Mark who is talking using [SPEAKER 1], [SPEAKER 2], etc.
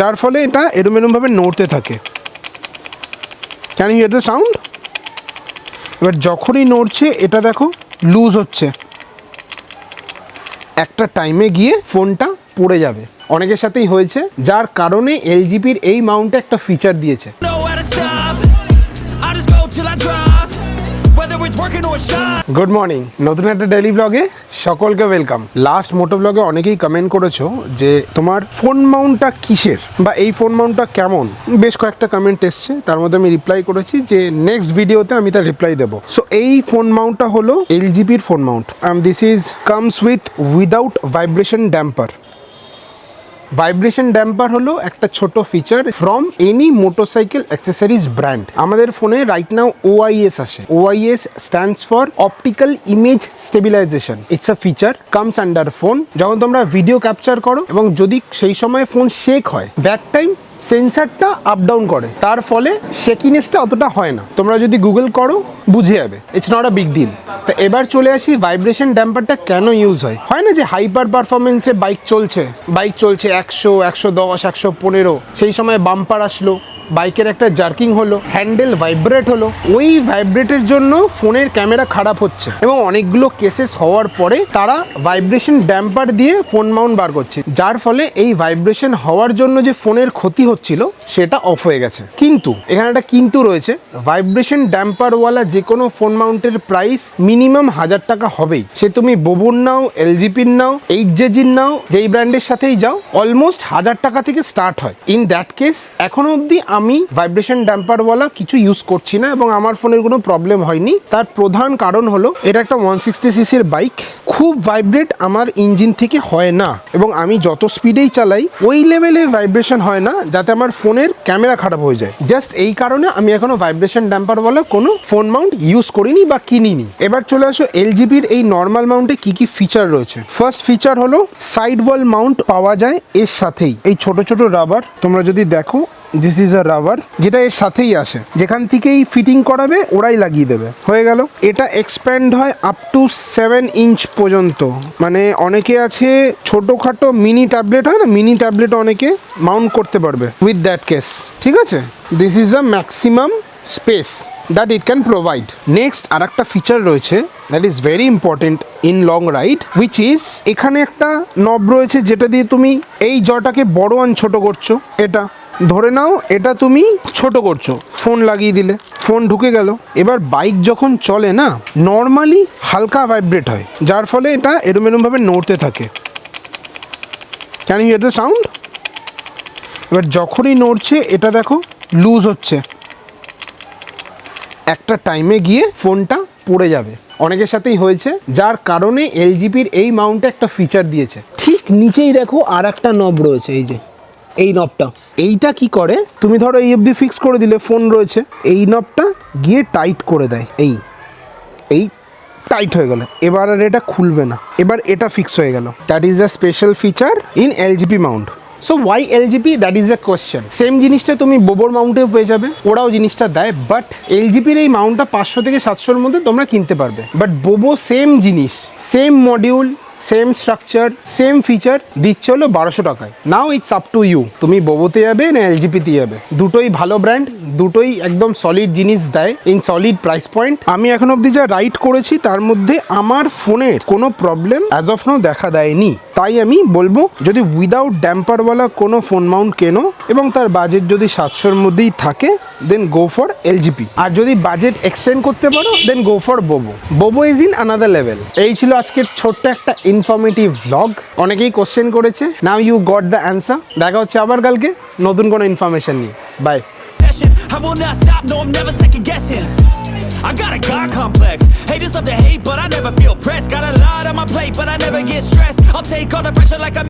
[SPEAKER 1] যার ফলে এটা এরম এরমভাবে নড়তে থাকে। Can you hear the sound? এবার যখনই নড়ছে এটা দেখো লুজ হচ্ছে, একটা টাইমে গিয়ে ফোনটা পড়ে যাবে। অনেকের সাথেই হয়েছে, যার কারণে এলজিপির এই মাউন্টে একটা ফিচার দিয়েছে। গুড মর্নিং, নতুন একটা ডেইলি ব্লগে সকলকে ওয়েলকাম। লাস্ট মোটো ব্লগে অনেকেই কমেন্ট করেছো যে তোমার ফোন মাউন্টটা কিসের বা এই ফোন মাউন্টটা কেমন। বেশ কয়েকটা কমেন্ট এসছে, তার মধ্যে আমি রিপ্লাই করেছি যে নেক্সট ভিডিওতে আমি তার রিপ্লাই দেবো। সো এই ফোন মাউন্টটা হলো এলজিপির phone mount, this is comes without vibration damper. Vibration damper হলো একটা ছোট feature from any motorcycle accessories brand. আমাদের ফোনে রাইট নাও OIS আসে। OIS stands for optical image stabilization. It's a feature comes under phone. যখন তোমরা video capture করো এবং যদি সেই সময় ফোন শেক হয়, দ্যাট টাইম সেন্সারটা আপ ডাউন করে, তার ফলে শেকিনেসটা অতটা হয় না। তোমরা যদি গুগল করো বুঝে যাবে, it's not a big deal. তো এবার চলে আসি ভাইব্রেশন ড্যাম্পারটা কেন ইউজ হয়। হয় না যে হাইপার পারফরমেন্সে বাইক চলছে 100, 110, 115, সেই সময় বাম্পার আসলো, বাইকের একটা জার্কিং হলো, হ্যান্ডেল ভাইব্রেট হলো, ওই ভাইব্রেটের জন্য ফোনের ক্যামেরা খারাপ হচ্ছে এবং অনেকগুলো কেসেস হওয়ার পরে তারা ভাইব্রেশন ড্যাম্পার দিয়ে ফোন মাউন্ট বার করছে, যার ফলে এই ভাইব্রেশন হওয়ার জন্য যে ফোনের ক্ষতি হচ্ছিল সেটা অফ হয়ে গেছে। কিন্তু এখানে একটা কিন্তু রয়েছে, ভাইব্রেশন ড্যাম্পারওয়ালা যে কোনো ফোন মাউন্টের প্রাইস মিনিমাম 1000 টাকা হবেই। সে তুমি বোবোর নাও, এলজিপির নাও, HJGর নাও, যেই ব্র্যান্ডের সাথেই যাও, অলমোস্ট 1000 টাকা থেকে স্টার্ট হয়। ইন দ্যাট কেস এখনো অবধি আমি ভাইব্রেশন ড্যাম্পারওয়ালা কিছু ইউজ করছি না এবং আমার ফোনের কোনো প্রবলেম হয়নি। তার প্রধান কারণ হলো এটা একটা 160cc-র বাইক, খুব ভাইব্রেট আমার ইঞ্জিন থেকে হয় না এবং আমি যত স্পিডেই চালাই ওই লেভেলে ভাইব্রেশন হয় না যাতে আমার ফোনের ক্যামেরা খারাপ হয়ে যায়। জাস্ট এই কারণে আমি এখনো ভাইব্রেশন ড্যাম্পারওয়ালা কোনো ফোন মাউন্ট ইউজ করিনি বা কিনিনি। এবার চলে আসো এলজিপির এই নর্মাল মাউন্টে কি কি ফিচার রয়েছে। ফার্স্ট ফিচার হলো সাইড ওয়াল মাউন্ট পাওয়া যায় এর সাথেই। এই ছোট ছোট রাবার তোমরা যদি দেখো, দিস ইজ আ রাবার, যেটা এর সাথেই আসে, যেখান থেকেই ফিটিং করাবে ওরাই লাগিয়ে দেবে, হয়ে গেল। এটা এক্সপ্যান্ড হয় আপ টু 7 ইঞ্চ পর্যন্ত। মানে অনেকে আছে ছোটোখাটো মিনি ট্যাবলেট হয় না, মিনি ট্যাবলেট অনেকে মাউন্ট করতে পারবে উইথ দ্যাট কেস, ঠিক আছে। This is a maximum space that it can provide. Next আর একটা ফিচার রয়েছে that is very important in long ride, which is এখানে একটা নব রয়েছে যেটা দিয়ে তুমি এই জটাকে বড় আর ছোট করছো। এটা ধরে নাও, এটা তুমি ছোট করছো, ফোন লাগিয়ে দিলে ফোন ঢুকে গেল। এবার বাইক যখন চলে না, নর্মালি হালকা ভাইব্রেট হয়, যার ফলে এটা এরম এরমভাবে নড়তে থাকে। Can you hear the sound? এবার যখনই নড়ছে এটা দেখো লুজ হচ্ছে, একটা টাইমে গিয়ে ফোনটা পড়ে যাবে। অনেকের সাথেই হয়েছে, যার কারণে এলজিপির এই মাউন্টে একটা ফিচার দিয়েছে। ঠিক নিচেই দেখো আর একটা নব রয়েছে, এই যে এই নবটা। এইটা কি করে, তুমি ধরো এই অবধি ফিক্স করে দিলে, ফোন রয়েছে, এই নবটা গিয়ে টাইট করে দেয়, এই টাইট হয়ে গেল, এবার আর এটা খুলবে না, এবার এটা ফিক্স হয়ে গেল। That is the special feature in LGP mount. So why LGP, that is the question. Same জিনিসটা তুমি বোবোর মাউন্টেও পেয়ে যাবে, ওরাও জিনিসটা দেয়, বাট এলজিপির এই মাউন্টটা 500 থেকে 700-র মধ্যে তোমরা কিনতে পারবে। বাট বোবো সেম জিনিস, same module, same structure, same feature দিচ্ছে হলো 1200 টাকায়। Now it's up to you, তুমি বোবোতে যাবে না এলজিপিতে যাবে। দুটোই ভালো ব্র্যান্ড, দুটোই একদম সলিড জিনিস দেয় ইন সলিড প্রাইস পয়েন্ট। আমি এখন অবধি যা রাইড করেছি তার মধ্যে আমার ফোনের কোনো প্রবলেম অ্যাজ অফ নাও দেখা দেয়নি। তাই আমি বলবো, যদি উইদাউট ড্যাম্পারওয়ালা কোনো ফোন মাউন্ট কেনো এবং তার বাজেট যদি 700-র মধ্যেই থাকে, দেন গো ফর এলজিপি। আর যদি বাজেট এক্সটেন্ড করতে পারো, then go for Bobo. Bobo is in another level. এই ছিল আজকের ছোট্ট একটা ইনফরমেটিভ ভ্লগ। অনেকেই কোশ্চেন করেছে, now you got the answer. দেখা হচ্ছে আবার কালকে নতুন কোনো ইনফরমেশন নিয়ে। Bye.
[SPEAKER 2] I will not stop, no I'm never second guessing. I got a God complex, haters love to hate but I never feel pressed. Got a lot on my plate but I never get stressed. I'll take all the pressure like I'm